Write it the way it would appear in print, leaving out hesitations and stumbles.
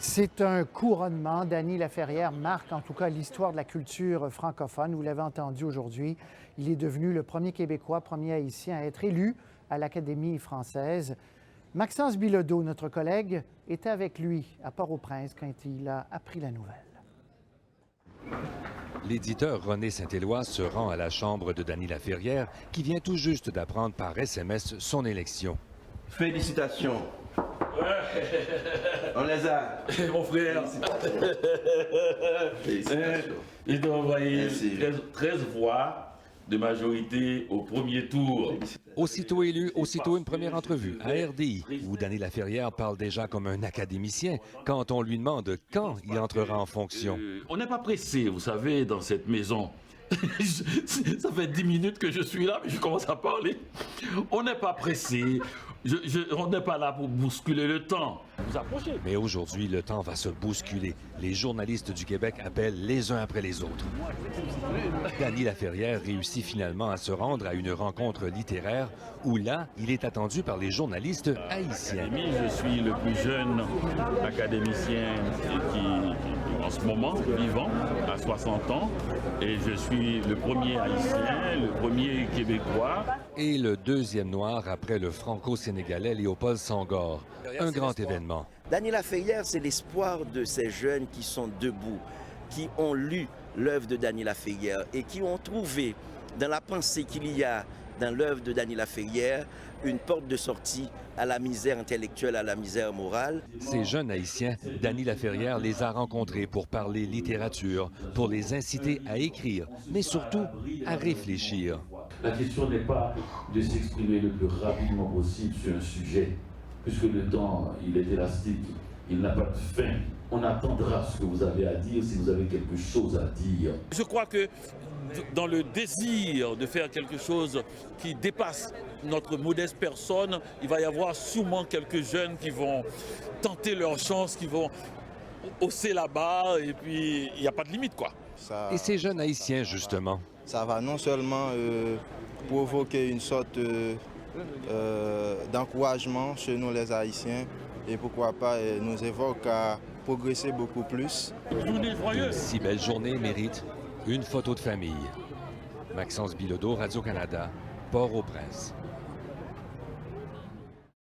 C'est un couronnement. Dany Laferrière marque en tout cas l'histoire de la culture francophone. Vous l'avez entendu aujourd'hui. Il est devenu le premier Québécois, premier Haïtien à être élu à l'Académie française. Maxence Bilodeau, notre collègue, était avec lui à Port-au-Prince quand il a appris la nouvelle. L'éditeur René Saint-Éloi se rend à la chambre de Dany Laferrière qui vient tout juste d'apprendre par SMS son élection. Félicitations. On les a. Mon frère. Félicitations. Ils ont envoyé 13 voix de majorité au premier tour. Aussitôt élu, aussitôt une première entrevue à RDI, où Dany Laferrière parle déjà comme un académicien quand on lui demande quand il entrera en fonction. On n'est pas pressé, vous savez, dans cette maison. Ça fait 10 minutes que je suis là, mais je commence à parler. On n'est pas pressé. On n'est pas là pour bousculer le temps. Vous approchez. Mais aujourd'hui, le temps va se bousculer. Les journalistes du Québec appellent les uns après les autres. Dany Laferrière réussit finalement à se rendre à une rencontre littéraire où là, il est attendu par les journalistes haïtiens. Je suis le plus jeune académicien qui, en ce moment, vivant, à 60 ans. Et je suis le premier haïtien, le premier québécois. Et le deuxième noir après le franco-sénégalais Léopold Senghor. Un grand événement. Dany Laferrière, c'est l'espoir de ces jeunes qui sont debout, qui ont lu l'œuvre de Dany Laferrière et qui ont trouvé dans la pensée qu'il y a dans l'œuvre de Dany Laferrière une porte de sortie à la misère intellectuelle, à la misère morale. Ces jeunes Haïtiens, Dany Laferrière les a rencontrés pour parler littérature, pour les inciter à écrire, mais surtout à réfléchir. La question n'est pas de s'exprimer le plus rapidement possible sur un sujet, puisque le temps, il est élastique, il n'a pas de fin. On attendra ce que vous avez à dire si vous avez quelque chose à dire. Je crois que dans le désir de faire quelque chose qui dépasse notre modeste personne, il va y avoir sûrement quelques jeunes qui vont tenter leur chance, qui vont hausser la barre, et puis il n'y a pas de limite, quoi. Et ces jeunes Haïtiens, justement. Ça va non seulement provoquer une sorte d'encouragement chez nous les Haïtiens, et pourquoi pas nous évoque à progresser beaucoup plus. Une si belle journée mérite une photo de famille. Maxence Bilodeau, Radio-Canada, Port-au-Prince.